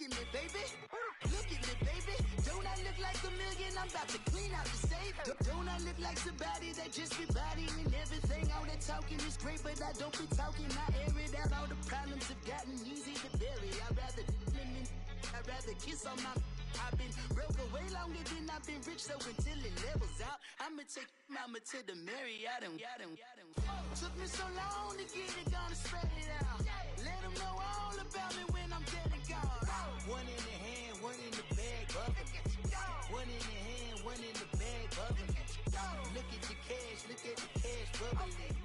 Look at me, baby. Look at me, baby. Don't I look like a million? I'm about to clean out the safe. Don't I look like somebody that just be bodying everything? All that talking is great, but I don't be talking. I air it out. All the problems have gotten easy to bury. I'd rather kiss on my... I've been broke way longer than I've been rich, so until it levels out, I'ma take mama to the Marriott and took me so long to get it, gonna spread it out. Let them know all about me when I'm dead and gone. One in the hand, one in the bag, bubbling. One in the hand, one in the bag, bubbling. Look at the cash, bubbling.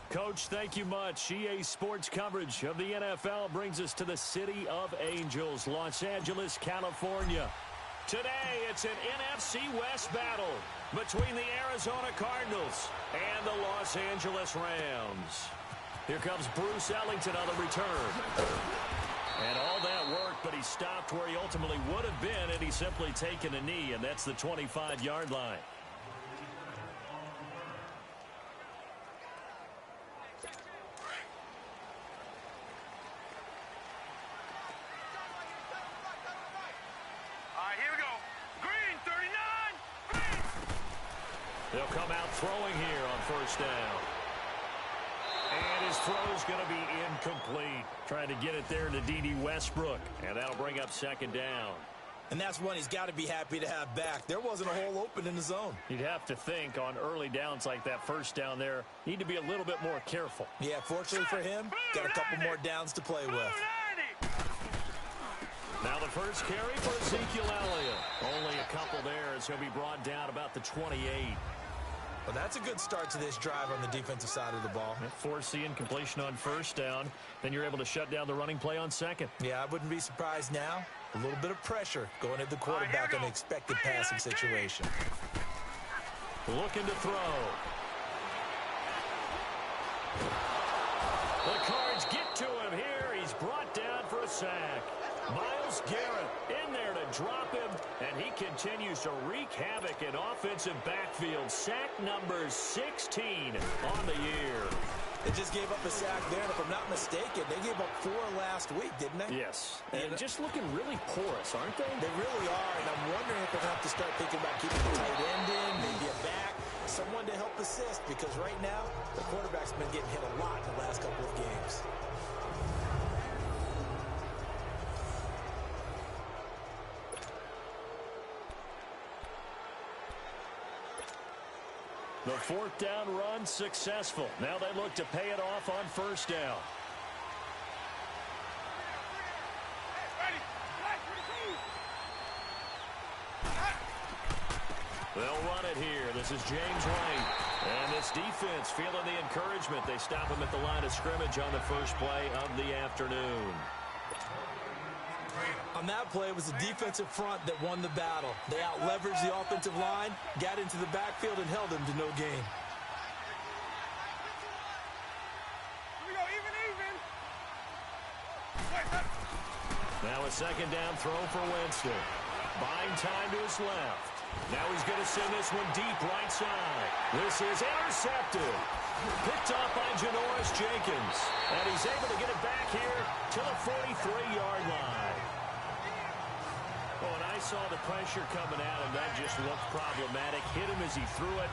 Coach, thank you much. EA Sports coverage of the NFL brings us to the City of Angels, Los Angeles, California. Today, it's an NFC West battle between the Arizona Cardinals and the Los Angeles Rams. Here comes Bruce Ellington on the return. And all that worked, but he stopped where he ultimately would have been, and he's simply taken a knee, and that's the 25-yard line. They'll come out throwing here on first down. And his throw's going to be incomplete. Trying to get it there to D.D. Westbrook. And that'll bring up second down. And that's one he's got to be happy to have back. There wasn't a hole open in the zone. You'd have to think on early downs like that first down there, need to be a little bit more careful. Yeah, fortunately for him, got a couple more downs to play with. Now the first carry for Ezekiel Elliott. Only a couple there as he'll be brought down about the 28. Well, that's a good start to this drive on the defensive side of the ball. Force the incompletion on first down. Then you're able to shut down the running play on second. Yeah, I wouldn't be surprised now. A little bit of pressure going at the quarterback in an expected passing situation. Looking to throw. The Cards get to him here. He's brought down for a sack. Myles Garrett in there to drop him, and he continues to wreak havoc in offensive backfield. Sack number 16 on the year. They just gave up a sack there, and if I'm not mistaken, they gave up 4 last week, didn't they? Yes, and just looking really porous, aren't they? They really are, and I'm wondering if they'll have to start thinking about keeping the tight end in, maybe a back, someone to help assist, because right now, the quarterback's been getting hit a lot in the last couple of games. The fourth down run successful. Now they look to pay it off on first down. They'll run it here. This is James White. And this defense feeling the encouragement. They stop him at the line of scrimmage on the first play of the afternoon. On that play, it was the defensive front that won the battle. They out-leveraged the offensive line, got into the backfield, and held them to no gain. Here we go, even. Now a second down throw for Winston. Buying time to his left. Now he's going to send this one deep right side. This is intercepted. Picked off by Janoris Jenkins. And he's able to get it back here to the 43-yard line. Oh, and I saw the pressure coming at him. That just looked problematic. Hit him as he threw it,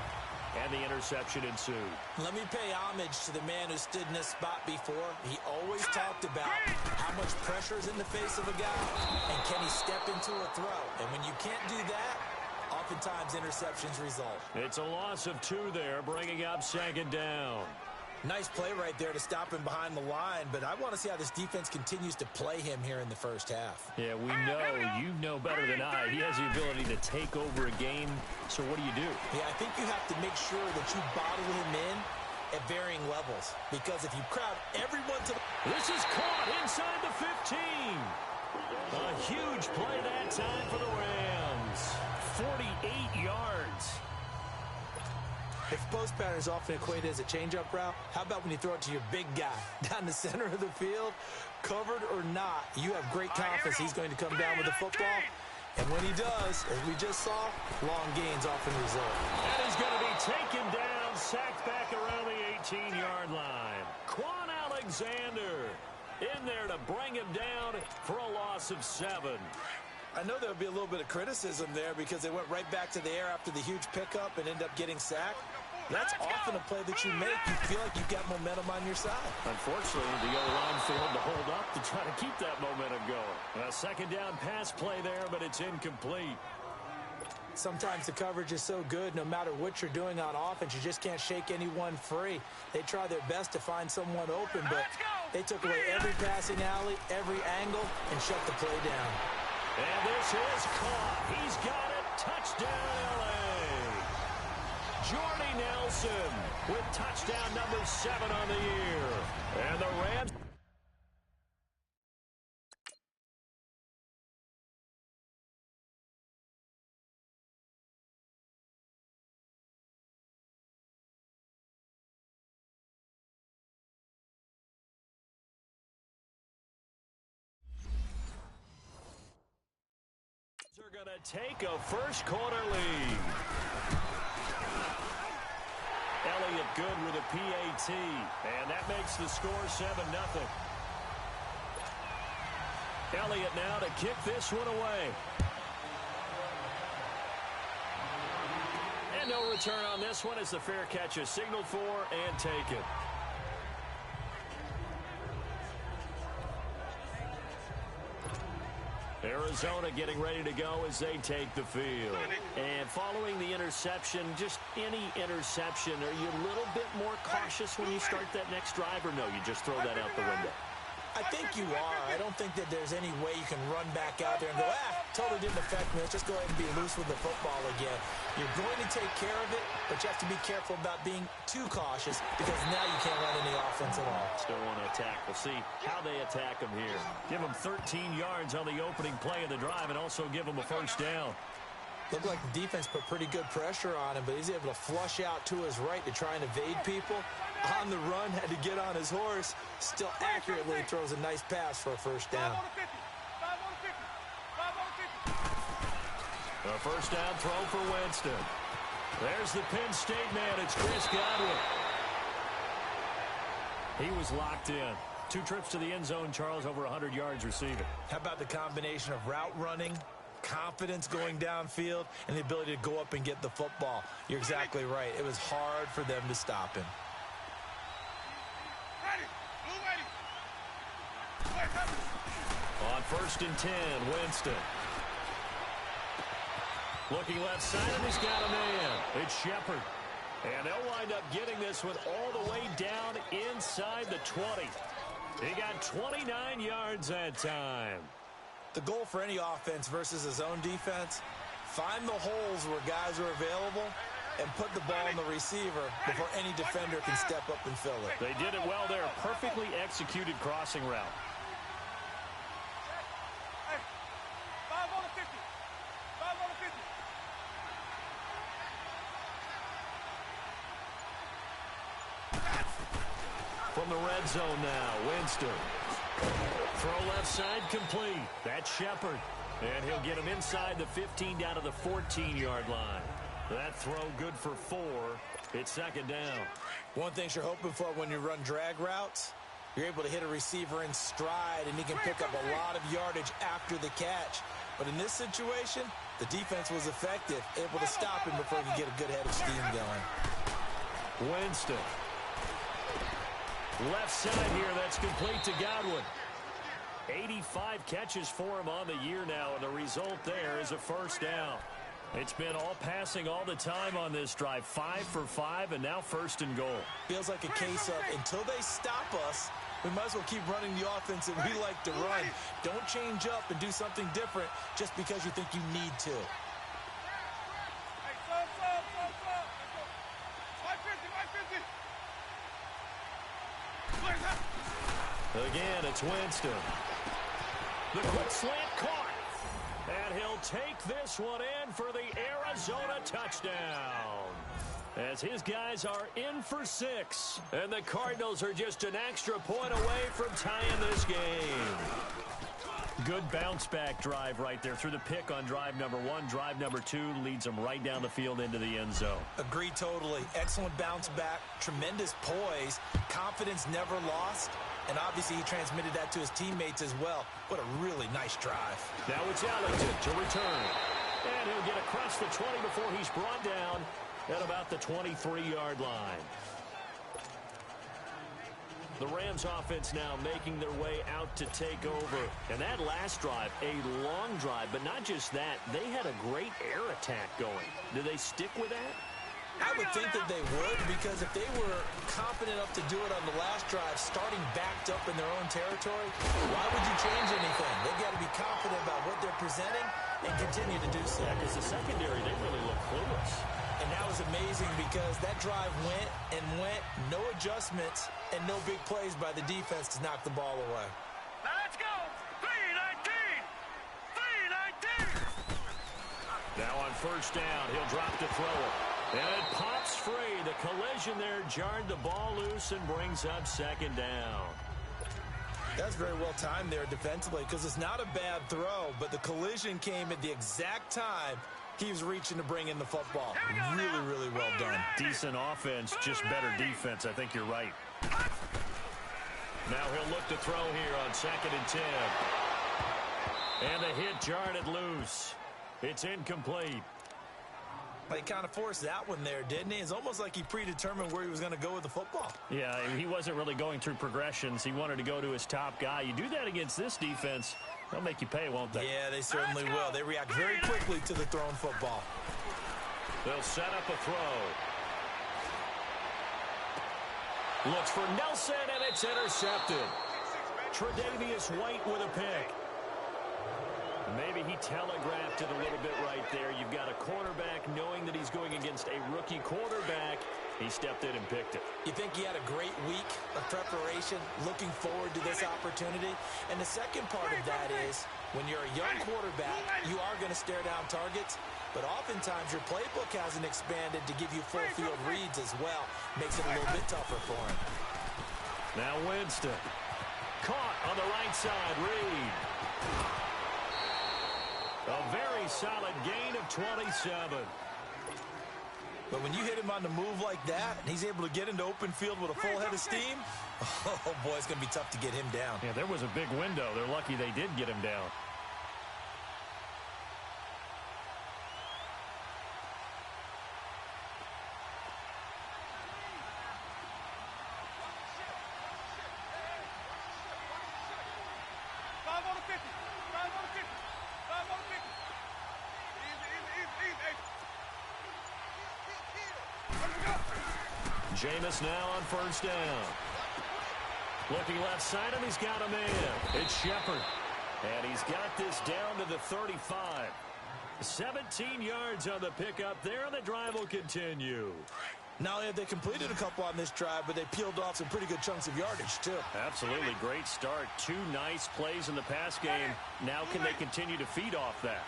and the interception ensued. Let me pay homage to the man who stood in this spot before. He always talked about how much pressure is in the face of a guy, and can he step into a throw. And when you can't do that, oftentimes interceptions result. It's a loss of 2 there, bringing up second down. Nice play right there to stop him behind the line, but I want to see how this defense continues to play him here in the first half. Yeah, we know, you know better than I, he has the ability to take over a game, so what do? Yeah, I think you have to make sure that you bottle him in at varying levels, because if you crowd everyone to the... This is caught inside the 15. A huge play that time for the Rams. 48 yards. If post pattern is often equated as a change-up route, how about when you throw it to your big guy down the center of the field? Covered or not, you have great confidence he's going to come down with the football. And when he does, as we just saw, long gains often result. And he's going to be taken down, sacked back around the 18-yard line. Quan Alexander in there to bring him down for a loss of 7. I know there'll be a little bit of criticism there because they went right back to the air after the huge pickup and end up getting sacked. That's often a play that you make. You feel like you've got momentum on your side. Unfortunately, the O-line failed to hold up to try to keep that momentum going. A second down pass play there, but it's incomplete. Sometimes the coverage is so good, no matter what you're doing on offense, you just can't shake anyone free. They try their best to find someone open, but they took away every passing alley, every angle, and shut the play down. And this is caught. He's got it. Touchdown, L.A. Jordy Nelson with touchdown number 7 on the year. And the Rams... are going to take a first quarter lead. Elliott good with a PAT, and that makes the score 7-0. Elliott now to kick this one away. And no return on this one as the fair catch is signaled for and taken. Arizona getting ready to go as they take the field. And following the interception, just any interception, are you a little bit more cautious when you start that next drive, or no, you just throw that out the window? I think you are. I don't think that there's any way you can run back out there and go, totally didn't affect me. Let's just go ahead and be loose with the football again. You're going to take care of it, but you have to be careful about being too cautious because now you can't run any offense at all. Still want to attack. We'll see how they attack them here. Give them 13 yards on the opening play of the drive and also give them a first down. Looked like the defense put pretty good pressure on him, but he's able to flush out to his right to try and evade people. On the run, had to get on his horse. Still accurately throws a nice pass for a first down. A first down throw for Winston. There's the Penn State man. It's Chris Godwin. He was locked in. 2 trips to the end zone, Charles, over 100 yards receiving. How about the combination of route running, confidence going downfield, and the ability to go up and get the football? You're exactly right. It was hard for them to stop him. On 1st and 10, Winston. Looking left side, and he's got a man. It's Shepard. And they'll wind up getting this one all the way down inside the 20. He got 29 yards that time. The goal for any offense versus a zone defense, find the holes where guys are available and put the ball in the receiver before any defender can step up and fill it. They did it well there. A perfectly executed crossing route. From the red zone now, Winston. Throw left side complete. That's Shepard. And he'll get him inside the 15 down to the 14-yard line. That throw good for 4. It's second down. One thing you're hoping for when you run drag routes, you're able to hit a receiver in stride, and he can pick up a lot of yardage after the catch. But in this situation, the defense was effective, able to stop him before he could get a good head of steam going. Winston. Left side here, that's complete to Godwin. 85 catches for him on the year now, and the result there is a first down. It's been all passing all the time on this drive. 5 for 5, and now 1st and goal. Feels like a case of until they stop us, we might as well keep running the offense that we like to run. Don't change up and do something different just because you think you need to. Again, it's Winston. The quick slant caught. And he'll take this one in for the Arizona touchdown. As his guys are in for 6. And the Cardinals are just an extra point away from tying this game. Good bounce-back drive right there through the pick on drive number 1. Drive number 2 leads them right down the field into the end zone. Agree totally. Excellent bounce back, tremendous poise, confidence never lost, and obviously he transmitted that to his teammates as well. What a really nice drive. Now it's Ellington to return. And he'll get across the 20 before he's brought down at about the 23-yard line. The Rams offense now making their way out to take over. And that last drive, a long drive, but not just that. They had a great air attack going. Do they stick with that? I would think that they would, because if they were confident enough to do it on the last drive, starting backed up in their own territory, why would you change anything? They've got to be confident about what they're presenting and continue to do so. Because the secondary, they really look clueless. And that was amazing because that drive went and went, no adjustments, and no big plays by the defense to knock the ball away. Now let's go. 3-19. 3-19. Now on first down, he'll drop to throw it. And it pops free. The collision there jarred the ball loose and brings up second down. That's very well timed there defensively because it's not a bad throw, but the collision came at the exact time he was reaching to bring in the football. Really, really well done. Decent offense, just better defense. I think you're right. Now he'll look to throw here on 2nd and 10. And the hit jarred it loose. It's incomplete. He kind of forced that one there, didn't he? It's almost like he predetermined where he was going to go with the football. Yeah, he wasn't really going through progressions. He wanted to go to his top guy. You do that against this defense, they'll make you pay, won't they? Yeah, they certainly will. They react very quickly to the thrown football. They'll set up a throw. Looks for Nelson, and it's intercepted. Tre'Davious White with a pick. Maybe he telegraphed it a little bit right there. You've got a cornerback knowing that he's going against a rookie quarterback. He stepped in and picked it. You think he had a great week of preparation, looking forward to this opportunity? And the second part of that is, when you're a young quarterback, you are going to stare down targets, but oftentimes your playbook hasn't expanded to give you full field reads as well. Makes it a little bit tougher for him. Now Winston. Caught on the right side, Reed. A very solid gain of 27. But when you hit him on the move like that, and he's able to get into open field with a full head of steam, oh boy, it's going to be tough to get him down. Yeah, there was a big window. They're lucky they did get him down. Jameis now on first down. Looking left side, and he's got a man. It's Shepard. And he's got this down to the 35. 17 yards on the pickup there, and the drive will continue. Not only have they completed a couple on this drive, but they peeled off some pretty good chunks of yardage, too. Absolutely. Great start. 2 nice plays in the pass game. Now can they continue to feed off that?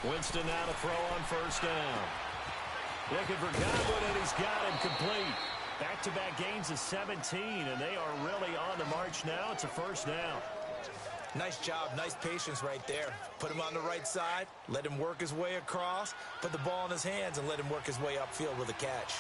Winston now to throw on first down. Looking for Godwin, and he's got him complete. Back-to-back gains of 17, and they are really on the march now. It's a first down. Nice job, nice patience right there. Put him on the right side, let him work his way across, put the ball in his hands, and let him work his way upfield with a catch.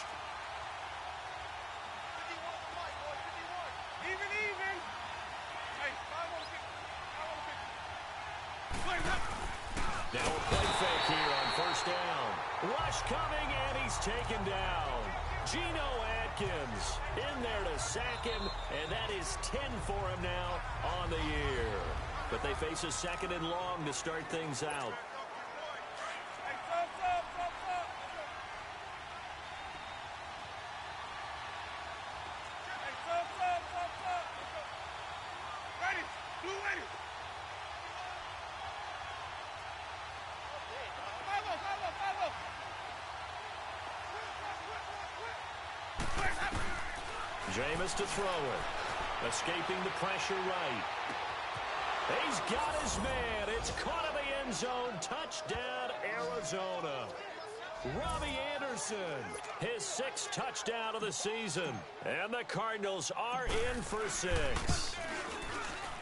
Now a play fake here on first down. Rush coming, and he's taken down. Geno Atkins in there to sack him, and that is 10 for him now on the year. But they face a second and long to start things out. Jameis to throw it. Escaping the pressure right. He's got his man. It's caught in the end zone. Touchdown, Arizona. Robbie Anderson, his 6th touchdown of the season. And the Cardinals are in for 6.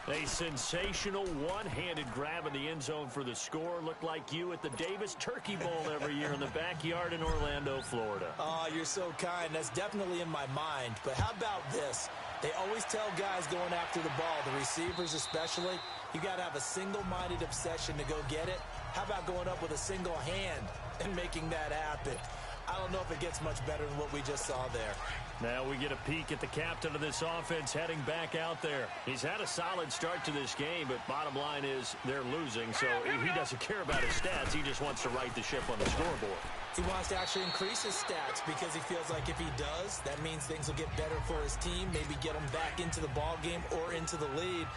A sensational one-handed grab in the end zone for the score. Looked like you at the Davis Turkey Bowl every year in the backyard in Orlando, Florida. Oh, you're so kind. That's definitely in my mind. But how about this? They always tell guys going after the ball, the receivers especially, you got to have a single-minded obsession to go get it. How about going up with a single hand and making that happen? I don't know if it gets much better than what we just saw there. Now we get a peek at the captain of this offense heading back out there. He's had a solid start to this game, but bottom line is they're losing, so he doesn't care about his stats. He just wants to right the ship on the scoreboard. He wants to actually increase his stats because he feels like if he does, that means things will get better for his team, maybe get him back into the ball game or into the lead.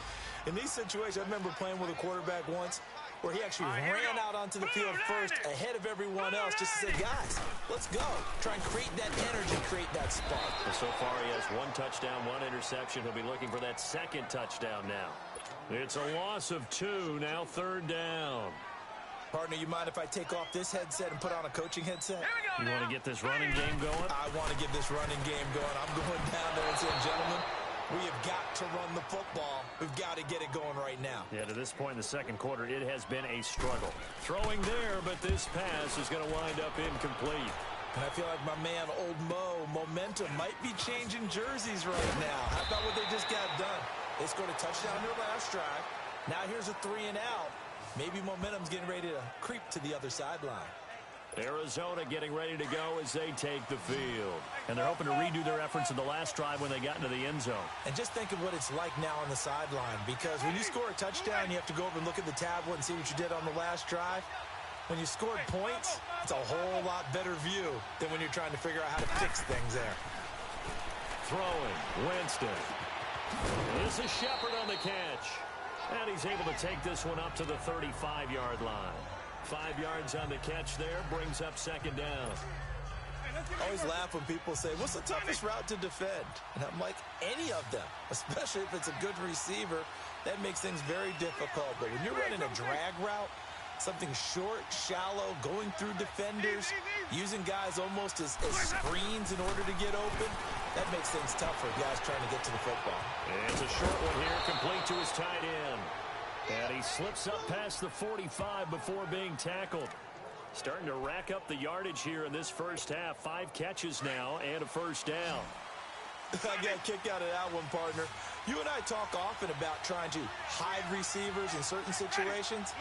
In these situations, I remember playing with a quarterback once where he actually ran out onto the field first ahead of everyone else just to say, guys, let's go. Try and create that energy, create that spark. And so far, he has 1 touchdown, 1 interception. He'll be looking for that second touchdown now. It's a loss of 2, now 3rd down. Partner, you mind if I take off this headset and put on a coaching headset? You want to get this running game going? I want to get this running game going. I'm going down there and saying, gentlemen, we have got to run the football. We've got to get it going right now. Yeah, to this point in the second quarter, it has been a struggle. Throwing there, but this pass is going to wind up incomplete. And I feel like my man, Old Mo, momentum might be changing jerseys right now. How about what they just got done? They scored a touchdown on their last drive. Now here's a 3 and out. Maybe momentum's getting ready to creep to the other sideline. Arizona getting ready to go as they take the field. And they're hoping to redo their efforts in the last drive when they got into the end zone. And just think of what it's like now on the sideline, because when you score a touchdown, you have to go over and look at the tablet and see what you did on the last drive. When you scored points, it's a whole lot better view than when you're trying to figure out how to fix things there. Throwing, Winston. This is Shepard on the catch. And he's able to take this one up to the 35-yard line. 5 yards on the catch there, brings up 2nd down. I always laugh when people say, what's the toughest route to defend? And I'm like, any of them, especially if it's a good receiver. That makes things very difficult. But when you're running a drag route, something short, shallow, going through defenders, using guys almost as screens in order to get open, that makes things tough for guys trying to get to the football. It's a short one here, complete to his tight end. And he slips up past the 45 before being tackled. Starting to rack up the yardage here in this first half. 5 catches now and a 1st down. I got a kick out of that one, partner. You and I talk often about trying to hide receivers in certain situations,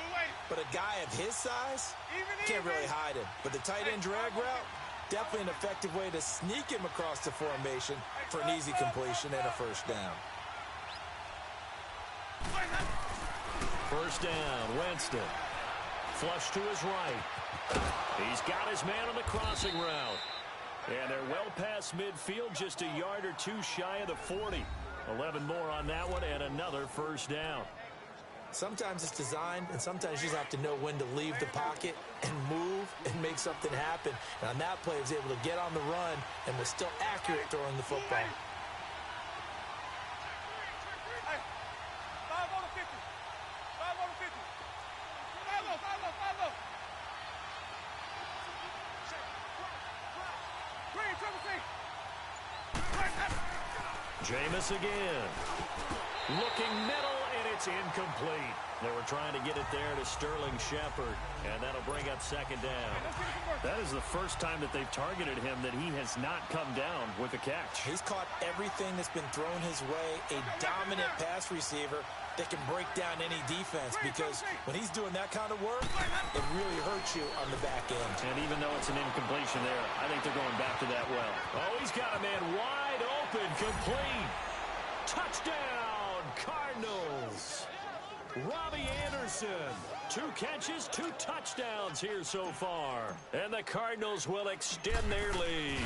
but a guy of his size can't really hide him. But the tight end drag route, definitely an effective way to sneak him across the formation for an easy completion and a 1st down. 1st down, Winston. Flush to his right. He's got his man on the crossing route. And they're well past midfield, just a yard or 2 shy of the 40. 11 more on that one, and another 1st down. Sometimes it's designed, and sometimes you just have to know when to leave the pocket and move and make something happen. And on that play, he was able to get on the run and was still accurate throwing the football. Jameis again. Looking middle, and it's incomplete. They were trying to get it there to Sterling Shepard, and that'll bring up 2nd down. That is the first time that they've targeted him that he has not come down with a catch. He's caught everything that's been thrown his way, a dominant pass receiver that can break down any defense, because when he's doing that kind of work, it really hurts you on the back end. And even though it's an incompletion there, I think they're going back to that well. Oh, he's got a man wide open, complete. Touchdown, Cardinals. Robbie Anderson, 2 catches, 2 touchdowns here so far. And the Cardinals will extend their lead.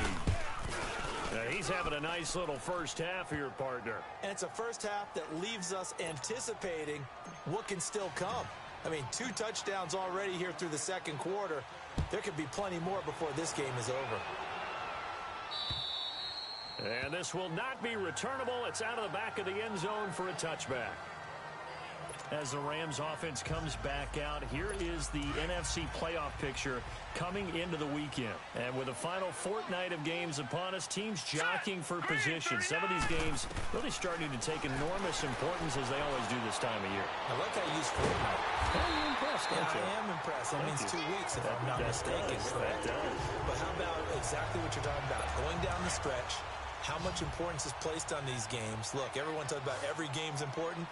Now, he's having a nice little first half here, partner. And it's a first half that leaves us anticipating what can still come. I mean, 2 touchdowns already here through the second quarter. There could be plenty more before this game is over. And this will not be returnable. It's out of the back of the end zone for a touchback. As the Rams offense comes back out, here is the NFC playoff picture coming into the weekend. And with the final fortnight of games upon us, teams jockeying for position. Some of these games really starting to take enormous importance as they always do this time of year. I like how you use fortnight. You're impressed, aren't you? I am impressed. That means 2 weeks if I'm not mistaken. Correct. But how about exactly what you're talking about? Going down the stretch, how much importance is placed on these games. Look, everyone talks about every game's important.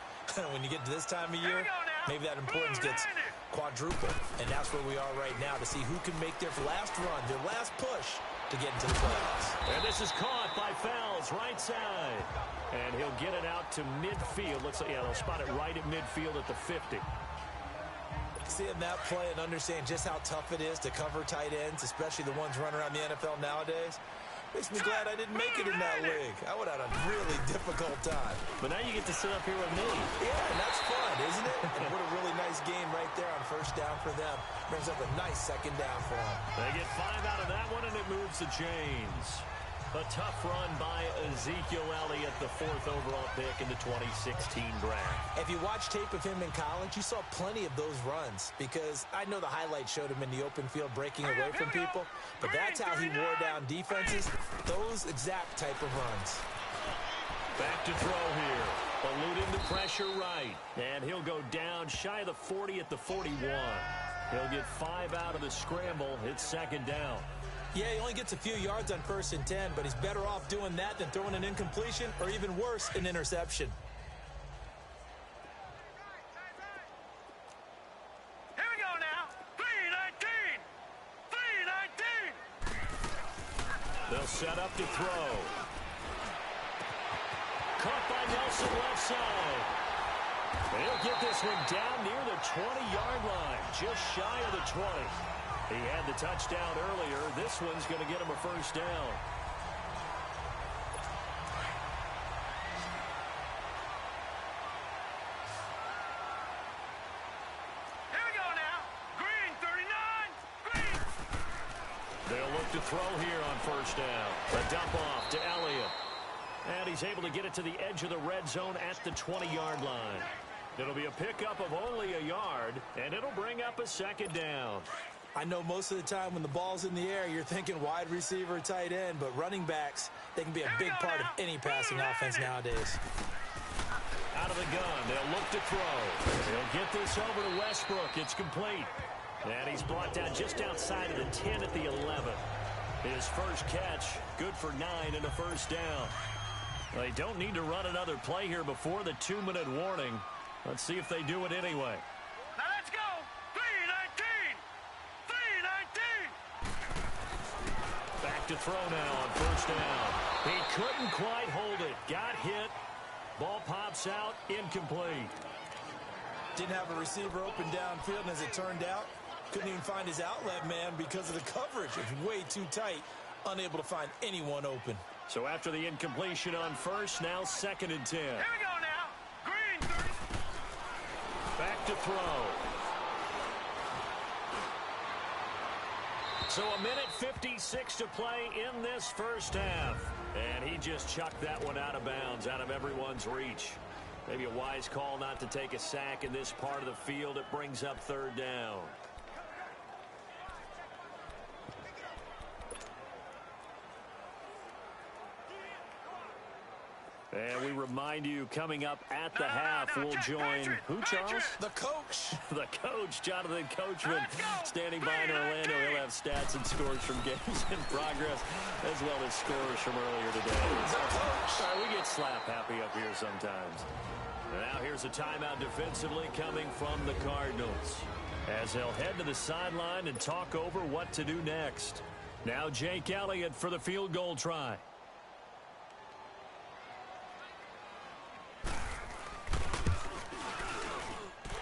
When you get to this time of year, maybe that importance gets quadrupled. And that's where we are right now to see who can make their last run, their last push to get into the playoffs. And this is caught by Fowles, right side. And he'll get it out to midfield. Looks like, yeah, they'll spot it right at midfield at the 50. Seeing that play and understand just how tough it is to cover tight ends, especially the ones running around the NFL nowadays, makes me glad I didn't make it in that league. I would have had a really difficult time. But now you get to sit up here with me. Yeah, and that's fun, isn't it? And what a really nice gain right there on first down for them. Brings up a nice second down for them. They get 5 out of that one, and it moves the chains. A tough run by Ezekiel Elliott, the 4th overall pick in the 2016 draft. If you watch tape of him in college, you saw plenty of those runs because I know the highlights showed him in the open field breaking away from people, but that's how he wore down defenses, those exact type of runs. Back to throw here. Eluding the pressure right, and he'll go down shy of the 40 at the 41. He'll get 5 out of the scramble. It's second down. Yeah, he only gets a few yards on 1st and 10, but he's better off doing that than throwing an incompletion or even worse, an interception. Here we go now. 3-19. 3-19. They'll set up to throw. Caught by Nelson left side. He'll get this one down near the 20-yard line, just shy of the 20. He had the touchdown earlier. This one's going to get him a first down. Here we go now. Green, 39. Green. They'll look to throw here on first down. A dump off to Elliott. And he's able to get it to the edge of the red zone at the 20-yard line. It'll be a pickup of only a yard, and it'll bring up a second down. I know most of the time when the ball's in the air, you're thinking wide receiver, tight end, but running backs, they can be a big part of any passing offense nowadays. Out of the gun, they'll look to throw. They'll get this over to Westbrook. It's complete. And he's brought down just outside of the 10 at the 11. His first catch, good for 9 and a first down. They don't need to run another play here before the 2-minute warning. Let's see if they do it anyway. Now let's go. 3-19. 3-19. Back to throw now on first down. He couldn't quite hold it. Got hit. Ball pops out. Incomplete. Didn't have a receiver open downfield, and as it turned out, couldn't even find his outlet man because of the coverage. It was way too tight. Unable to find anyone open. So after the incompletion on first, now 2nd and 10. Here we go now. Green, 30. Back to throw. So a minute 56 to play in this first half. And he just chucked that one out of bounds, out of everyone's reach. Maybe a wise call not to take a sack in this part of the field. It brings up 3rd down. And we remind you, coming up at the half, we'll join who, Charles? The coach. The coach, Jonathan Coachman, standing by in Orlando. He'll have stats and scores from games in progress, as well as scores from earlier today. Sorry, we get slap happy up here sometimes. Now here's a timeout defensively coming from the Cardinals, as they'll head to the sideline and talk over what to do next. Now Jake Elliott for the field goal try.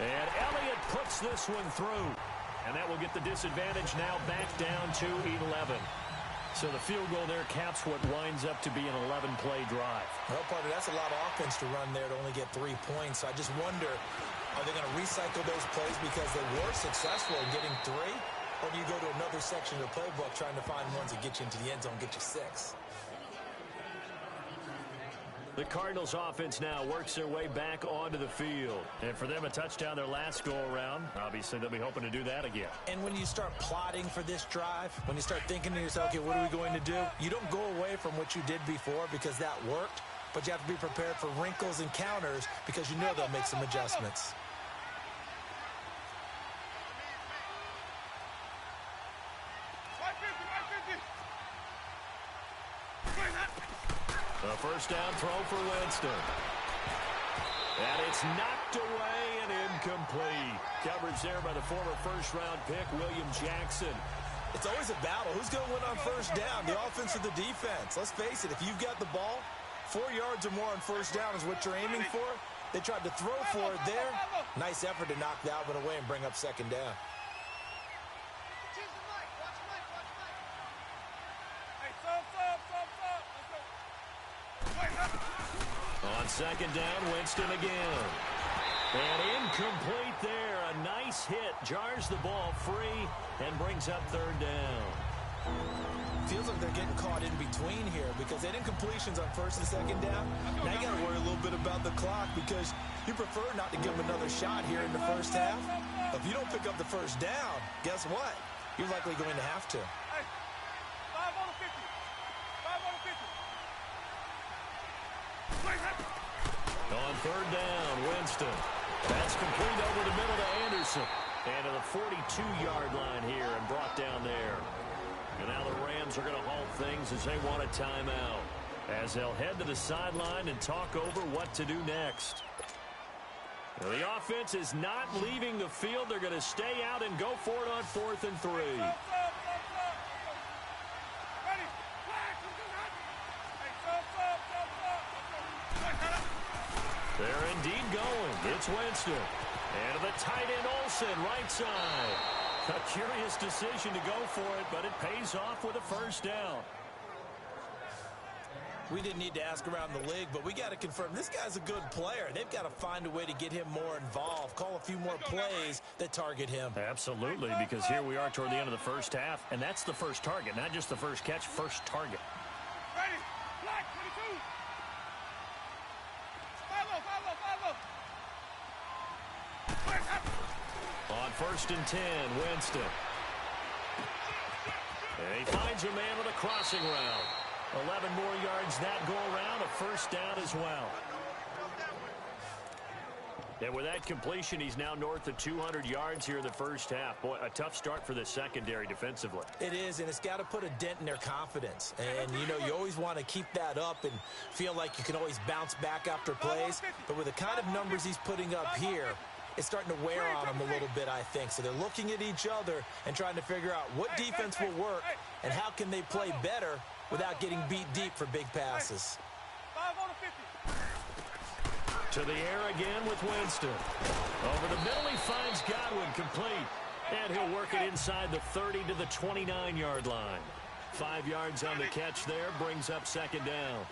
And Elliott puts this one through. And that will get the disadvantage now back down to 11. So the field goal there caps what winds up to be an 11-play drive. Well, partner, that's a lot of offense to run there to only get 3 points. So I just wonder, are they going to recycle those plays because they were successful in getting 3? Or do you go to another section of the playbook trying to find ones that get you into the end zone, get you 6? The Cardinals offense now works their way back onto the field. And for them, a touchdown their last go-around. Obviously, they'll be hoping to do that again. And when you start plotting for this drive, when you start thinking to yourself, okay, what are we going to do? You don't go away from what you did before because that worked, but you have to be prepared for wrinkles and counters because you know they'll make some adjustments. A first down throw for Winston. And it's knocked away and incomplete. Coverage there by the former first-round pick, William Jackson. It's always a battle. Who's going to win on first down, the offense or the defense? Let's face it, if you've got the ball, 4 yards or more on first down is what you're aiming for. They tried to throw for it there. Nice effort to knock that one away and bring up second down. On second down, Winston again. And incomplete there. A nice hit. Jars the ball free and brings up third down. Feels like they're getting caught in between here because they had incompletions on first and second down. Now you got to worry a little bit about the clock because you prefer not to give them another shot here in the first half. If you don't pick up the first down, guess what? You're likely going to have to. Hey, 5 on the 50. 5 on the 50. On third down, Winston. That's complete over the middle to Anderson. And to the 42-yard line here and brought down there. And now the Rams are going to halt things as they want a timeout. As they'll head to the sideline and talk over what to do next. Well, the offense is not leaving the field. They're going to stay out and go for it on 4th and 3. They're indeed going. It's Winston. And to the tight end, Olsen, right side. A curious decision to go for it, but it pays off with a first down. We didn't need to ask around the league, but we got to confirm this guy's a good player. They've got to find a way to get him more involved, call a few more plays that target him. Absolutely, because here we are toward the end of the first half, and that's the first target, not just the first catch, first target. Ready. Black, 22. On 1st and 10, Winston. And he finds a man with a crossing route. 11 more yards that go around, a first down as well. And with that completion, he's now north of 200 yards here in the first half. Boy, a tough start for the secondary defensively. It is, and it's got to put a dent in their confidence. And, you know, you always want to keep that up and feel like you can always bounce back after plays. But with the kind of numbers he's putting up here, it's starting to wear on them a little bit, I think. So they're looking at each other and trying to figure out what defense will work and how can they play better without getting beat deep for big passes. 5 on the 50. To the air again with Winston. Over the middle, he finds Godwin complete. And he'll work it inside the 30 to the 29-yard line. 5 yards on the catch there, brings up second down.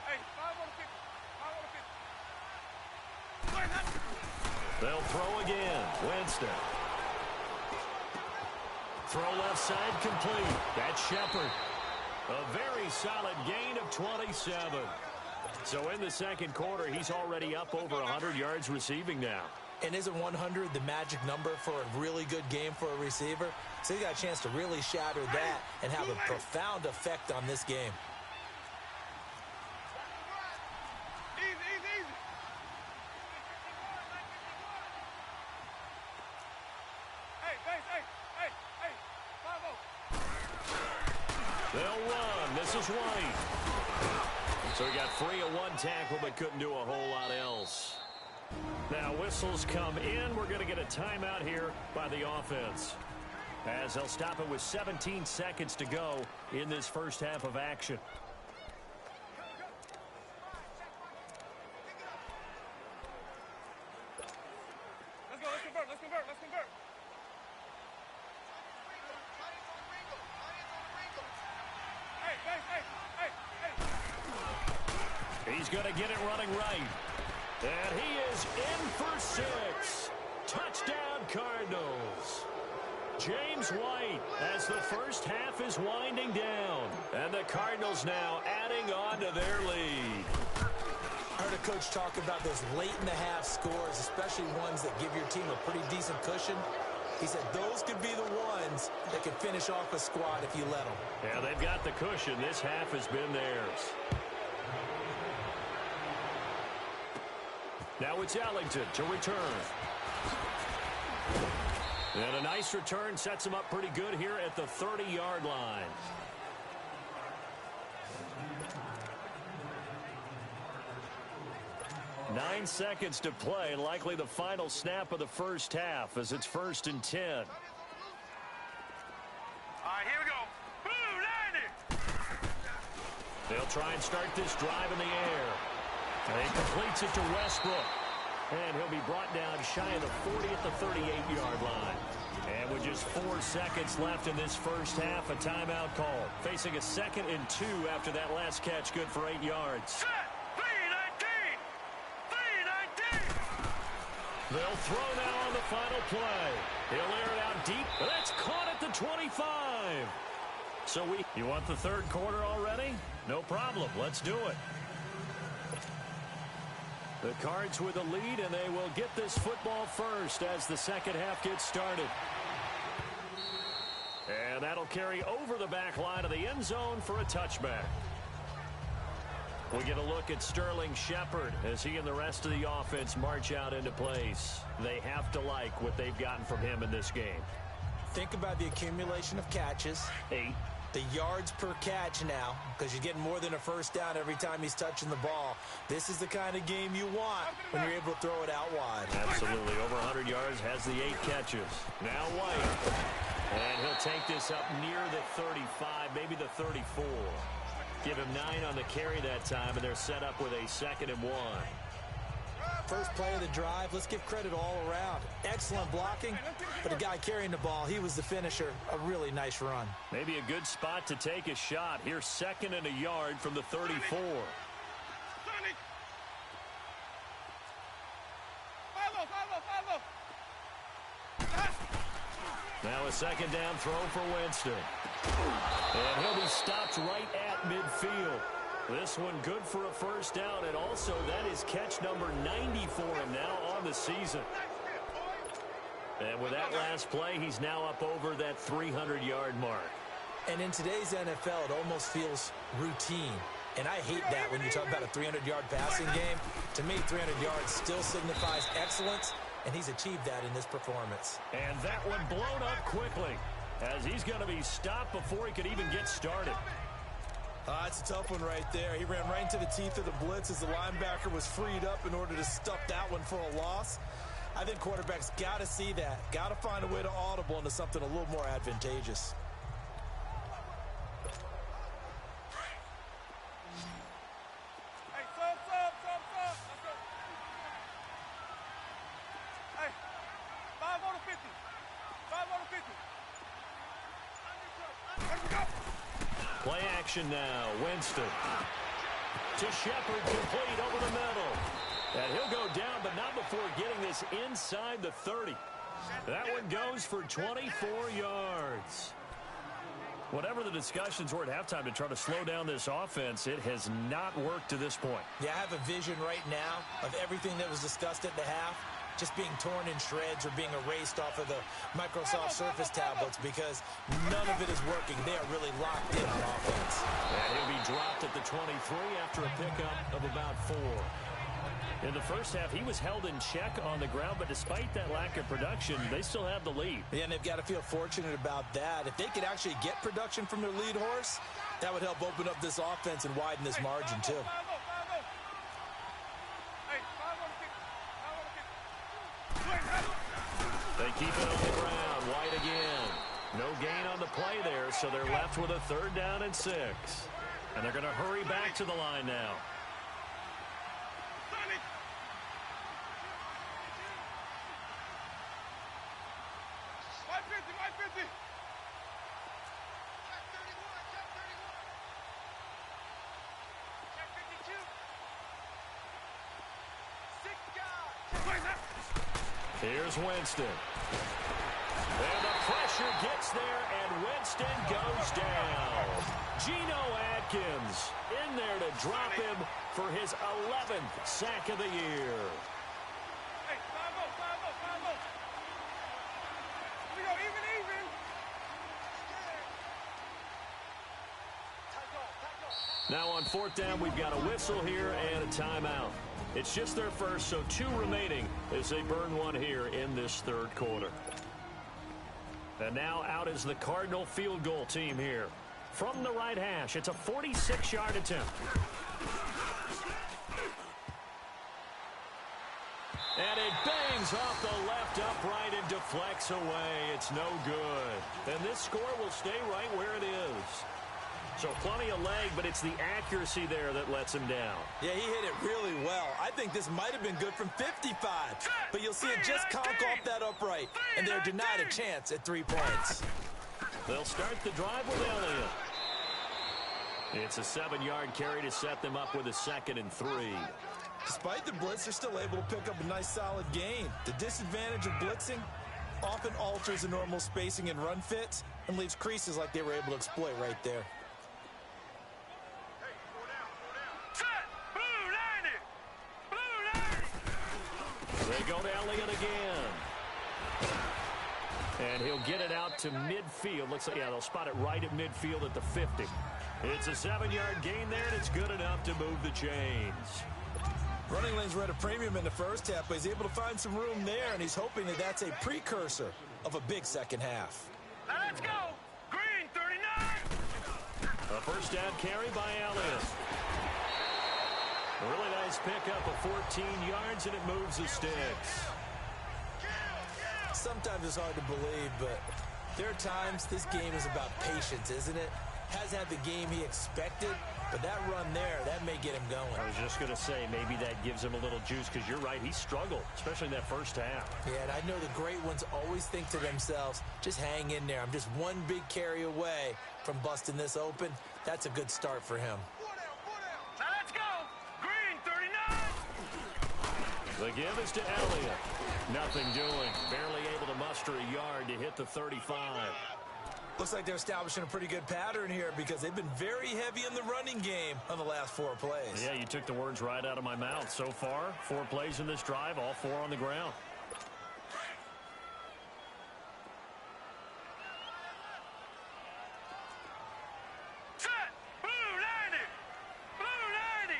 Hey, 5 on the 50. 5 on the 50. They'll throw again. Winston. Throw left side complete. That's Shepard. A very solid gain of 27. So in the second quarter, he's already up over 100 yards receiving now. And isn't 100 the magic number for a really good game for a receiver? So he got a chance to really shatter that and have a profound effect on this game. Easy, easy, easy. Hey, hey, 5-0. They'll run. This is White. So he got free of one tackle, but couldn't do a whole lot else. Now whistles come in. We're going to get a timeout here by the offense, as they'll stop it with 17 seconds to go in this first half of action. Let's go, let's convert, let's convert, let's convert. Hey, hey, hey, hey, hey. He's going to get it running right. And he is in for 6. Touchdown, Cardinals. James White as the first half is winding down. And the Cardinals now adding hang on to their lead. I heard a coach talk about those late-in-the-half scores, especially ones that give your team a pretty decent cushion. He said those could be the ones that could finish off a squad if you let them. Yeah, they've got the cushion. This half has been theirs. Now it's Ellington to return. And a nice return sets him up pretty good here at the 30-yard line. Nine seconds to play, likely the final snap of the first half as it's 1st and 10. All right, here we go. Blue 90. They'll try and start this drive in the air. And he completes it to Westbrook. And he'll be brought down shy of the 40 at the 38-yard line. And with just 4 seconds left in this first half, a timeout call. Facing a 2nd and 2 after that last catch, good for 8 yards. Set. 319. 319. They'll throw now on the final play. He'll air it out deep. That's caught at the 25. So you want the third quarter already? No problem. Let's do it. The Cards with a lead, and they will get this football first as the second half gets started. And that'll carry over the back line of the end zone for a touchback. We get a look at Sterling Shepard as he and the rest of the offense march out into place. They have to like what they've gotten from him in this game. Think about the accumulation of catches. 8. The yards per catch now, because you're getting more than a first down every time he's touching the ball. This is the kind of game you want when you're able to throw it out wide. Absolutely. Over 100 yards, has the 8 catches. Now White. And he'll take this up near the 35, maybe the 34. Give him 9 on the carry that time, and they're set up with a 2nd and 1. First play of the drive, let's give credit all around. Excellent blocking, but the guy carrying the ball, he was the finisher. A really nice run. Maybe a good spot to take a shot. Here's 2nd and a yard from the 34. Now a 2nd down throw for Winston. And he'll be stopped right at midfield. This one good for a first down, and also that is catch number 90 for him now on the season. And with that last play, he's now up over that 300-yard mark. And in today's NFL, it almost feels routine. And I hate that when you talk about a 300-yard passing game. To me, 300 yards still signifies excellence, and he's achieved that in this performance. And that one blown up quickly as he's going to be stopped before he could even get started. It's a tough one right there. He ran right into the teeth of the blitz as the linebacker was freed up in order to stuff that one for a loss. I think quarterbacks got to see that. Got to find a way to audible into something a little more advantageous. Play action now. Winston to Shepard, complete over the middle. And he'll go down, but not before getting this inside the 30. That one goes for 24 yards. Whatever the discussions were at halftime to try to slow down this offense, it has not worked to this point. Yeah, I have a vision right now of everything that was discussed at the half just being torn in shreds or being erased off of the Microsoft Surface tablets because none of it is working. They are really locked in on offense. And he'll be dropped at the 23 after a pickup of about 4. In the first half, he was held in check on the ground, but despite that lack of production, they still have the lead. Yeah, and they've got to feel fortunate about that. If they could actually get production from their lead horse, that would help open up this offense and widen this margin, too. They keep it on the ground. White again. No gain on the play there, so they're left with a 3rd down and 6. And they're going to hurry back to the line now. Here's Winston. And the pressure gets there, and Winston goes down. Geno Atkins in there to drop him for his 11th sack of the year. Hey, 5-0. We go even. Now on 4th down, we've got a whistle here and a timeout. It's just their first, so 2 remaining as they burn one here in this 3rd quarter. And now out is the Cardinal field goal team here. From the right hash, it's a 46-yard attempt. And it bangs off the left upright and deflects away. It's no good. And this score will stay right where it is. So plenty of leg, but it's the accuracy there that lets him down. Yeah, he hit it really well. I think this might have been good from 55. But you'll see it just conk off that upright. And they're denied a chance at 3 points. They'll start the drive with Elliott. It's a 7-yard carry to set them up with a 2nd and 3. Despite the blitz, they're still able to pick up a nice solid gain. The disadvantage of blitzing often alters the normal spacing and run fits and leaves creases like they were able to exploit right there. They go to Elliott again. And he'll get it out to midfield. Looks like, yeah, they'll spot it right at midfield at the 50. It's a 7-yard gain there, and it's good enough to move the chains. Running lanes were at a premium in the first half, but he's able to find some room there, and he's hoping that that's a precursor of a big second half. Now let's go. Green 39. A first down carry by Elliott. A really nice pickup of 14 yards, and it moves the sticks. Sometimes it's hard to believe, but there are times this game is about patience, isn't it? Hasn't had the game he expected, but that run there, that may get him going. I was just going to say, maybe that gives him a little juice, because you're right, he struggled, especially in that first half. Yeah, and I know the great ones always think to themselves, just hang in there. I'm just one big carry away from busting this open. That's a good start for him. Now let's go. Green 39. The give is to Elliott. Nothing doing. Barely able to muster a yard to hit the 35. Looks like they're establishing a pretty good pattern here because they've been very heavy in the running game on the last 4 plays. Yeah, you took the words right out of my mouth. So far, 4 plays in this drive, all 4 on the ground. Set. Blue 90.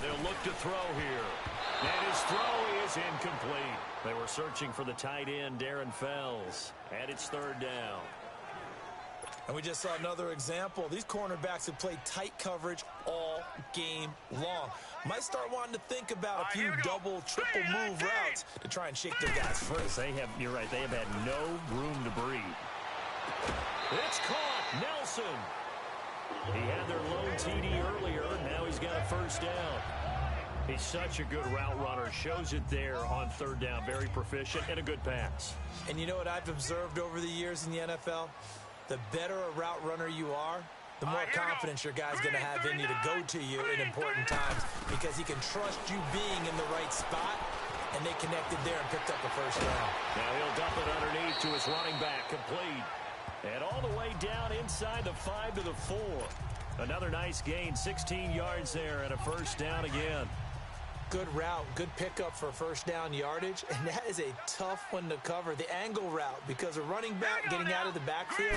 They'll look to throw here. And his throw is incomplete. They were searching for the tight end, Darren Fells. And it's 3rd down. And we just saw another example. These cornerbacks have played tight coverage all game long. Might start wanting to think about a few double, triple move routes to try and shake their guys free. You're right, they have had no room to breathe. It's caught. Nelson. He had their lone TD earlier. Now he's got a first down. He's such a good route runner. Shows it there on 3rd down. Very proficient and a good pass. And you know what I've observed over the years in the NFL? The better a route runner you are, the more confidence your guy's going to have in you to go to you in important times because he can trust you being in the right spot, and they connected there and picked up the first down. Now he'll dump it underneath to his running back, complete. And all the way down inside the 5 to the 4. Another nice gain, 16 yards there and a first down again. Good route, good pickup for first down yardage, and that is a tough one to cover, the angle route, because a running back getting out of the backfield,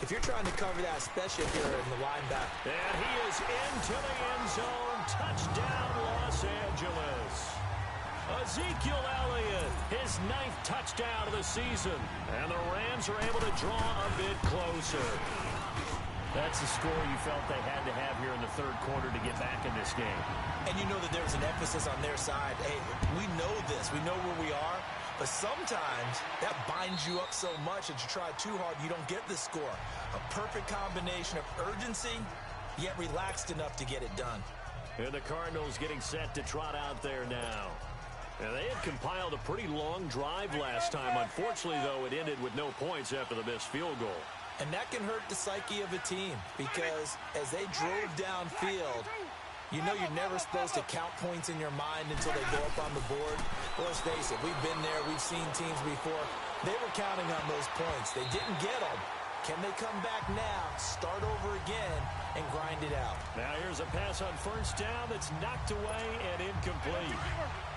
if you're trying to cover that, especially if you're in the linebacker. And he is into the end zone. Touchdown, Los Angeles. Ezekiel Elliott, his 9th touchdown of the season, and the Rams are able to draw a bit closer. That's the score you felt they had to have here in the 3rd quarter to get back in this game. And you know that there's an emphasis on their side. Hey, we know this. We know where we are. But sometimes that binds you up so much that you try too hard, you don't get the score. A perfect combination of urgency, yet relaxed enough to get it done. And the Cardinals getting set to trot out there now. And they had compiled a pretty long drive last time. Unfortunately, though, it ended with no points after the missed field goal. And that can hurt the psyche of a team because as they drove downfield, you know you're never supposed to count points in your mind until they go up on the board. Well, let's face it, we've been there, we've seen teams before. They were counting on those points. They didn't get them. Can they come back now, start over again, and grind it out? Now here's a pass on first down that's knocked away and incomplete.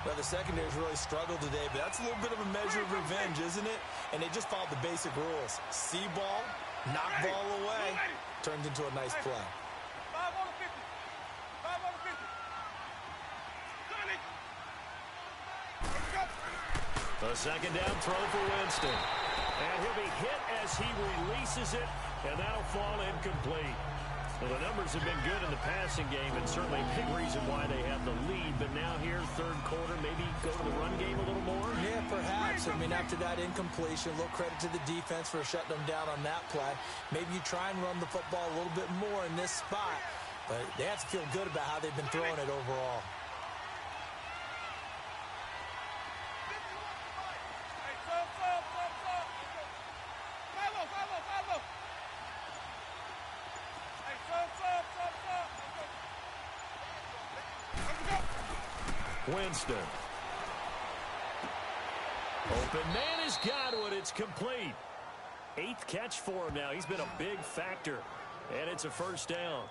Well, the secondary's really struggled today, but that's a little bit of a measure of revenge, isn't it? And they just followed the basic rules. See ball, knock ball away, turns into a nice play. 5 on the 50. 5 on the 50. A second down throw for Winston. And he'll be hit as he releases it, and that'll fall incomplete. Well, the numbers have been good in the passing game, and certainly a big reason why they have the lead. But now here, third quarter, maybe go to the run game a little more? Yeah, perhaps. I mean, after that incompletion, a little credit to the defense for shutting them down on that play. Maybe you try and run the football a little bit more in this spot. But they have to feel good about how they've been throwing it overall. Winston. Open man has got it. It's complete. 8th catch for him now. He's been a big factor. And it's a first down.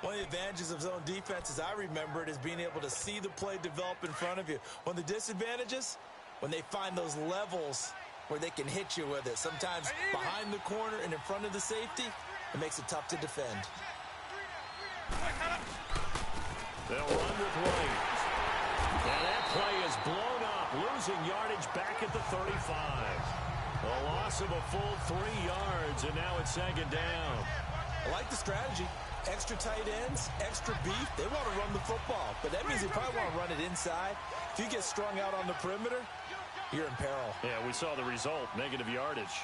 One of the advantages of zone defense, as I remember it, is being able to see the play develop in front of you. One of the disadvantages, when they find those levels where they can hit you with it. Sometimes behind the corner and in front of the safety, it makes it tough to defend. They'll run with White. And that play is blown up, losing yardage back at the 35. A loss of a full 3 yards, and now it's second down. I like the strategy. Extra tight ends, extra beef. They want to run the football, but that means they probably want to run it inside. If you get strung out on the perimeter, you're in peril. Yeah, we saw the result, negative yardage.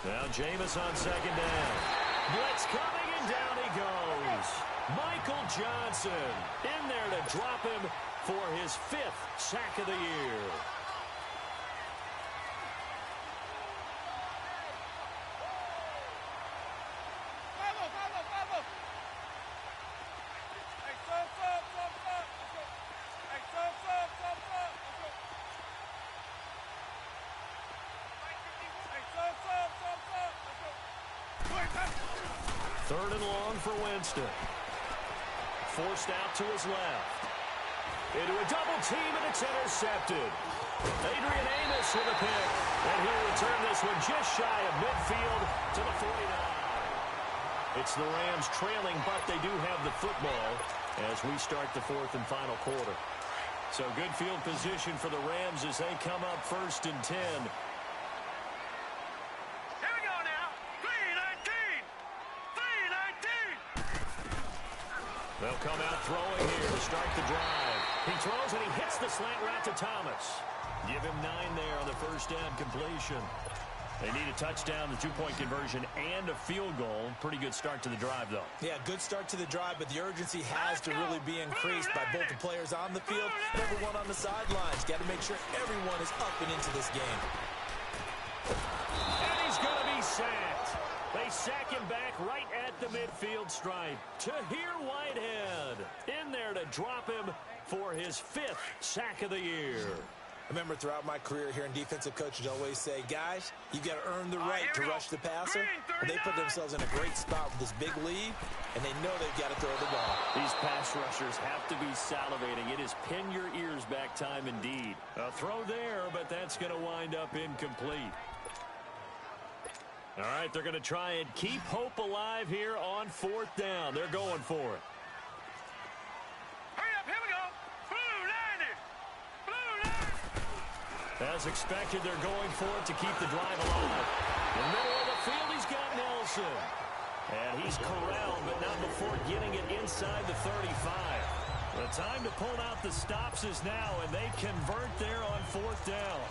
Now Jameis on second down. Blitz coming, and down he goes. Michael Johnson in there to drop him for his 5th sack of the year. Third and long for Winston. Forced out to his left. Into a double team, and it's intercepted. Adrian Amos with a pick. And he'll return this one just shy of midfield to the 49. It's the Rams trailing, but they do have the football as we start the 4th and final quarter. So good field position for the Rams as they come up 1st and 10. They'll come out throwing here to start the drive. He throws and he hits the slant route to Thomas. Give him 9 there on the first down completion. They need a touchdown, the 2-point conversion, and a field goal. Pretty good start to the drive, though. Yeah, good start to the drive, but the urgency has to really be increased by both the players on the field and everyone on the sidelines. Got to make sure everyone is up and into this game. And he's going to be sacked. They sack him back right at the midfield stripe. Tahir Whitehead in there to drop him for his 5th sack of the year. I remember throughout my career hearing defensive coaches always say, guys, you've got to earn the right to rush the passer. And they put themselves in a great spot with this big lead, and they know they've got to throw the ball. These pass rushers have to be salivating. It is pin your ears back time indeed. A throw there, but that's going to wind up incomplete. All right, they're going to try and keep hope alive here on 4th down. They're going for it. Hurry up, here we go. Blue 90. As expected, they're going for it to keep the drive alive. In the middle of the field, he's got Nelson. And he's corralled, but not before getting it inside the 35. The time to pull out the stops is now, and they convert there on 4th down.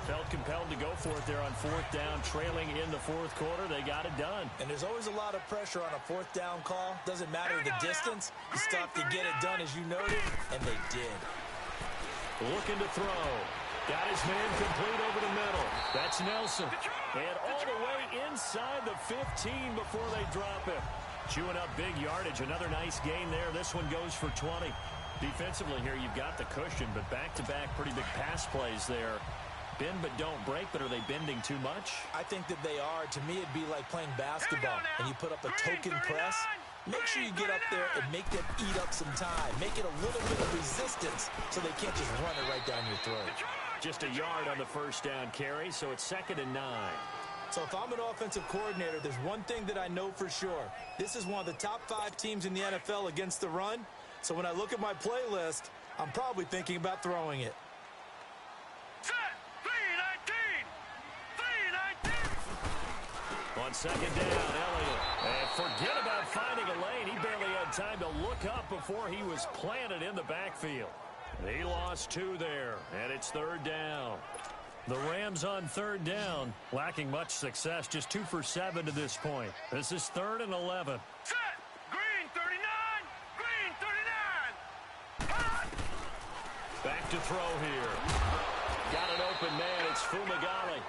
Felt compelled to go for it there on 4th down, trailing in the 4th quarter. They got it done. And there's always a lot of pressure on a 4th down call. Doesn't matter the distance. You still have to get it done, as you noted, and they did. Looking to throw. Got his man complete over the middle. That's Nelson. And all the way inside the 15 before they drop him. Chewing up big yardage. Another nice gain there. This one goes for 20. Defensively here, you've got the cushion, but back-to-back pretty big pass plays there. Bend but don't break, but are they bending too much? I think that they are. To me, it'd be like playing basketball, and you put up a token press. Make sure you get up there and make them eat up some time. Make it a little bit of resistance so they can't just run it right down your throat. Just a yard on the first down carry, so it's 2nd and 9. So if I'm an offensive coordinator, there's one thing that I know for sure. This is one of the top 5 teams in the NFL against the run. So when I look at my playlist, I'm probably thinking about throwing it. Set. 3-19. 3-19. On 2nd down, Elliott. And forget about finding a lane. He barely had time to look up before he was planted in the backfield. He lost 2 there, and it's 3rd down. The Rams on 3rd down, lacking much success, just 2 for 7 to this point. This is 3rd and 11. Set. Green 39. Green 39. Hot. Back to throw here. Got an open man. It's Fumagalli.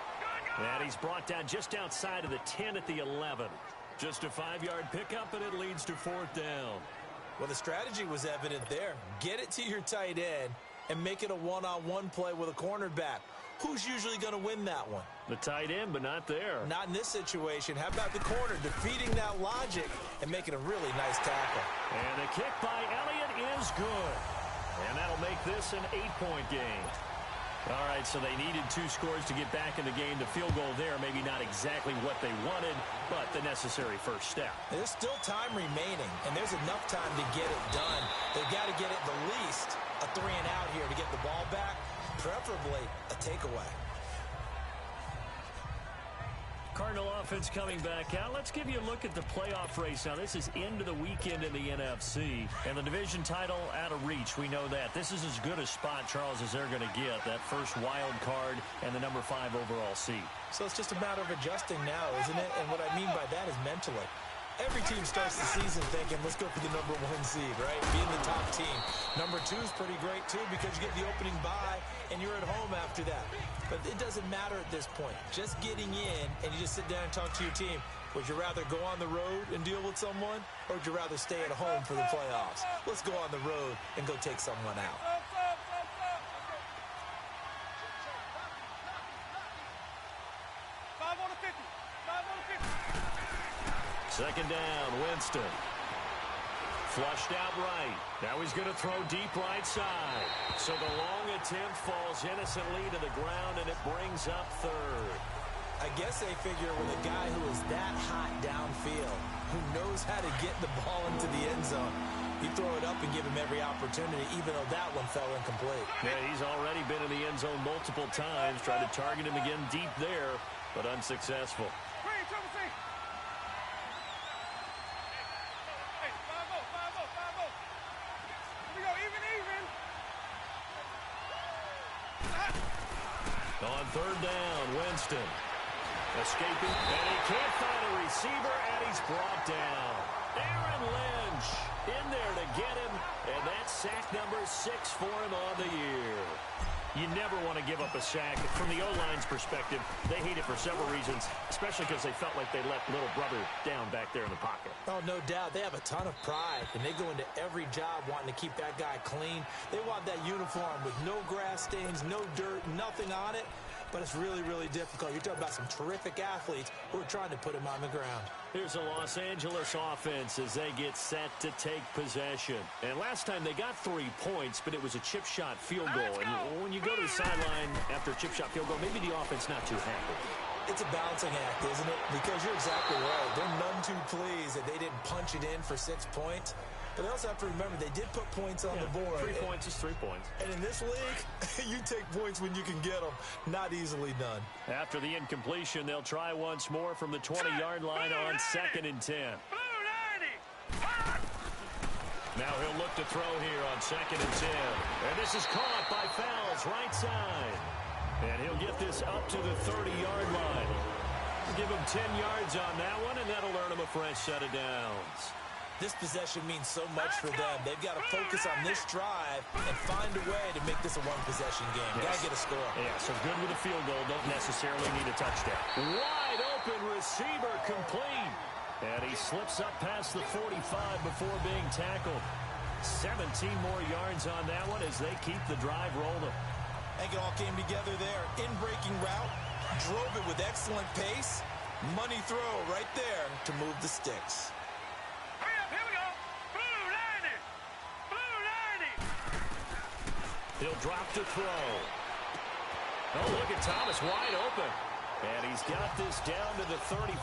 And he's brought down just outside of the 10 at the 11. Just a 5-yard pickup, and it leads to 4th down. Well, the strategy was evident there. Get it to your tight end and make it a one-on-one play with a cornerback. Who's usually going to win that one? The tight end, but not there. Not in this situation. How about the corner defeating that logic and making a really nice tackle? And the kick by Elliott is good. And that'll make this an 8-point game. All right, so they needed 2 scores to get back in the game. The field goal there, maybe not exactly what they wanted, but the necessary first step. There's still time remaining, and there's enough time to get it done. They've got to get it the least a 3-and-out here to get the ball back, preferably a takeaway. Cardinal offense coming back out. Let's give you a look at the playoff race. Now, this is into the weekend in the NFC, and the division title out of reach. We know that. This is as good a spot, Charles, as they're going to get, that first wild card and the number 5 overall seed. So it's just a matter of adjusting now, isn't it? And what I mean by that is mentally. Every team starts the season thinking, let's go for the number 1 seed, right? Being the top team. Number 2 is pretty great, too, because you get the opening bye, and you're at home after that. But it doesn't matter at this point. Just getting in, and you just sit down and talk to your team. Would you rather go on the road and deal with someone, or would you rather stay at home for the playoffs? Let's go on the road and go take someone out. Second down, Winston. Flushed out right. Now he's going to throw deep right side. So the long attempt falls innocently to the ground, and it brings up 3rd. I guess they figure with a guy who is that hot downfield, who knows how to get the ball into the end zone, you throw it up and give him every opportunity, even though that one fell incomplete. Yeah, he's already been in the end zone multiple times, tried to target him again deep there, but unsuccessful. On 3rd down, Winston escaping, and he can't find a receiver, and he's brought down. Aaron Lynch in there to get him, and that's sack number 6 for him on the year. You never want to give up a sack. From the O-line's perspective, they hate it for several reasons, especially because they felt like they let little brother down back there in the pocket. Oh, no doubt. They have a ton of pride, and they go into every job wanting to keep that guy clean. They want that uniform with no grass stains, no dirt, nothing on it. But it's really, really difficult. You're talking about some terrific athletes who are trying to put him on the ground. Here's a Los Angeles offense as they get set to take possession. And last time they got 3 points, but it was a chip shot field goal. And when you go to the sideline after a chip shot field goal, maybe the offense not too happy. It's a balancing act, isn't it? Because you're exactly right. They're none too pleased that they didn't punch it in for 6 points. But they also have to remember they did put points on the board. 3 points is 3 points. And in this league, you take points when you can get them. Not easily done. After the incompletion, they'll try once more from the 20-yard line on 2nd and 10. Now he'll look to throw here on 2nd and 10. And this is caught by Fowles, right side. And he'll get this up to the 30-yard line. Give him 10 yards on that one, and that'll earn him a fresh set of downs. This possession means so much for them. They've got to focus on this drive and find a way to make this a one-possession game. Yes. Got to get a score. Yeah, so good with a field goal. Don't necessarily need a touchdown. Wide open receiver complete. And he slips up past the 45 before being tackled. 17 more yards on that one as they keep the drive rolling. I think it all came together there. In-breaking route, drove it with excellent pace. Money throw right there to move the sticks. Hurry up, here we go. Blue 90. Blue 90. He'll drop to throw. Oh, look at Thomas wide open. And he's got this down to the 35.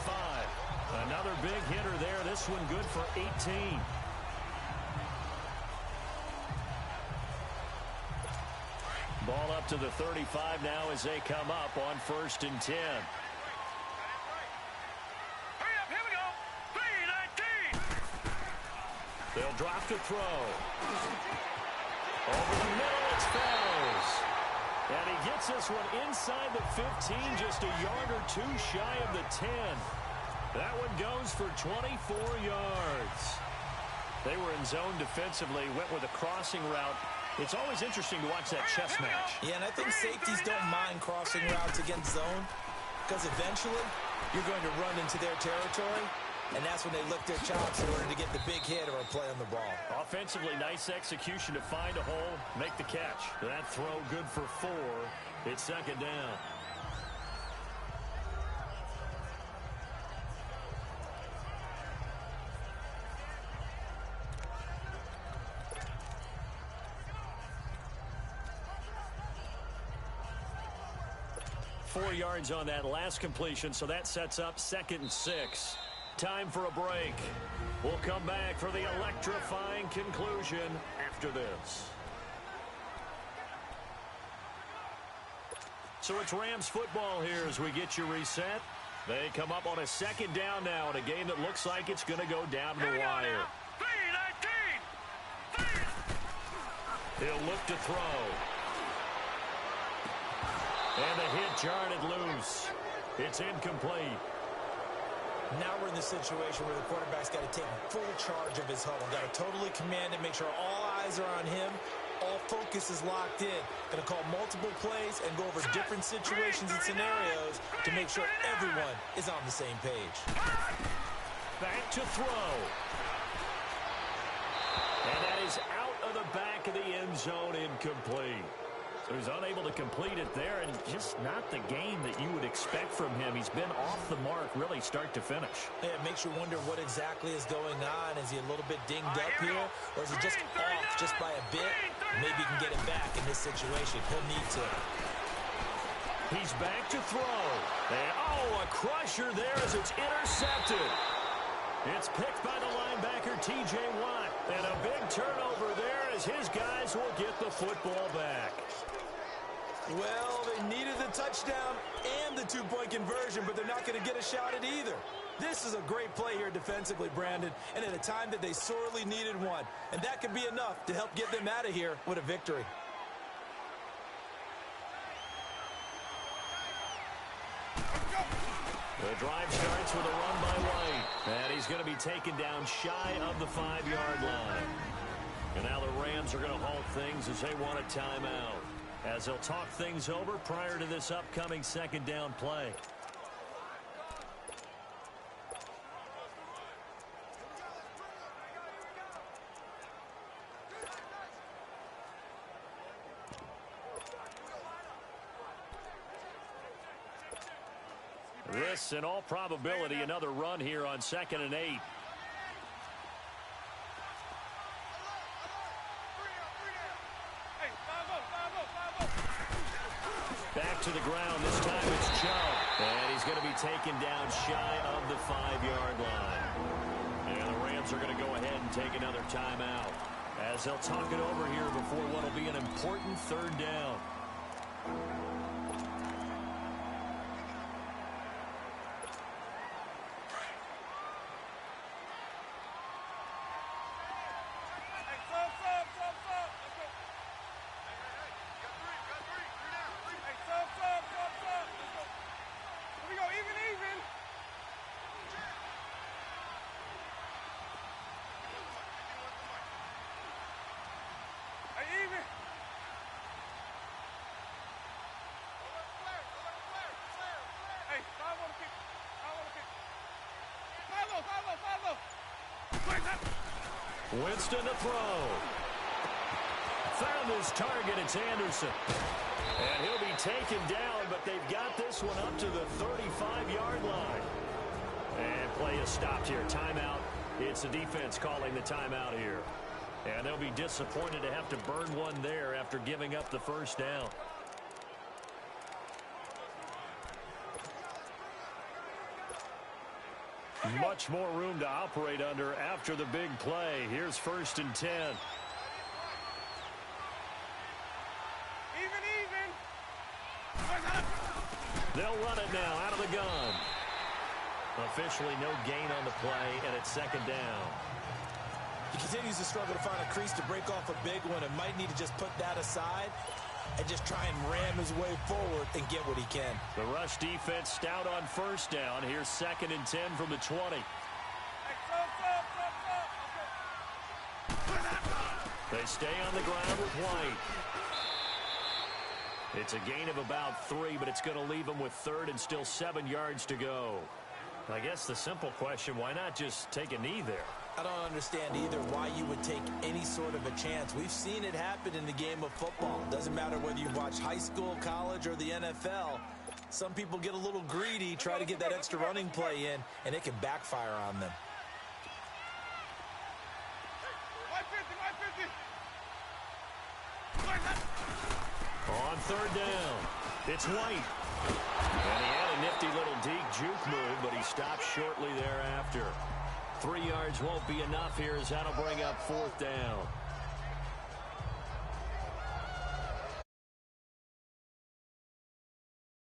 Another big hitter there. This one good for 18. Ball up to the 35 now as they come up on 1st and 10. Hurry up, here we go. 319. They'll drop to throw. Over the middle, it's Fells. And he gets this one inside the 15, just a yard or two shy of the 10. That one goes for 24 yards. They were in zone defensively, went with a crossing route. It's always interesting to watch that chess match. Yeah, and I think safeties don't mind crossing routes against zone because eventually you're going to run into their territory, and that's when they lick their chops in order to get the big hit or a play on the ball. Offensively, nice execution to find a hole, make the catch. That throw good for 4. It's 2nd down. Four yards on that last completion, so that sets up 2nd and 6. Time for a break. We'll come back for the electrifying conclusion after this. So it's Rams football here as we get you reset. They come up on a 2nd down now in a game that looks like it's going to go down to the wire. 319. He'll look to throw. And the hit jarred it loose. It's incomplete. Now we're in the situation where the quarterback's got to take full charge of his huddle. Got to totally command it, make sure all eyes are on him. All focus is locked in. Going to call multiple plays and go over different situations and scenarios to make sure everyone is on the same page. Back to throw. And that is out of the back of the end zone, incomplete. So he's unable to complete it there, and just not the game that you would expect from him. He's been off the mark, really, start to finish. Yeah, it makes you wonder what exactly is going on. Is he a little bit dinged up here, or is he just off just by a bit? Maybe he can get it back in this situation. He'll need to. He's back to throw. And, a crusher there as it's intercepted. It's picked by the linebacker, T.J. Watt. And a big turnover there as his guys will get the football back. Well, they needed the touchdown and the two-point conversion, but they're not going to get a shot at either. This is a great play here defensively, Brandon, and at a time that they sorely needed one. And that could be enough to help get them out of here with a victory. The drive starts with a run by White. And he's going to be taken down shy of the 5-yard line. And now the Rams are going to halt things as they want a timeout, as they'll talk things over prior to this upcoming 2nd down play. This, in all probability, another run here on 2nd and 8. Back to the ground. This time it's Chubb. And he's going to be taken down shy of the 5-yard line. And the Rams are going to go ahead and take another timeout, as they'll talk it over here before what will be an important 3rd down. Winston to throw. Found his target. It's Anderson. And he'll be taken down, but they've got this one up to the 35-yard line. And play is stopped here. Timeout. It's the defense calling the timeout here. And they'll be disappointed to have to burn one there after giving up the first down. Much more room to operate under after the big play. Here's 1st and 10. Even. They'll run it now out of the gun. Officially no gain on the play, and it's 2nd down. He continues to struggle to find a crease to break off a big one and might need to just put that aside and just try and ram his way forward and get what he can. The rush defense stout on 1st down. Here's 2nd and 10 from the 20. They stay on the ground with White. It's a gain of about 3, but it's going to leave them with 3rd and still 7 yards to go. I guess the simple question, why not just take a knee there? I don't understand either why you would take any sort of a chance. We've seen it happen in the game of football. Doesn't matter whether you watch high school, college, or the NFL. Some people get a little greedy, try to get that extra running play in, and it can backfire on them. On 3rd down, it's White. And he had a nifty little deep juke move, but he stopped shortly thereafter. 3 yards won't be enough here as that'll bring up 4th down.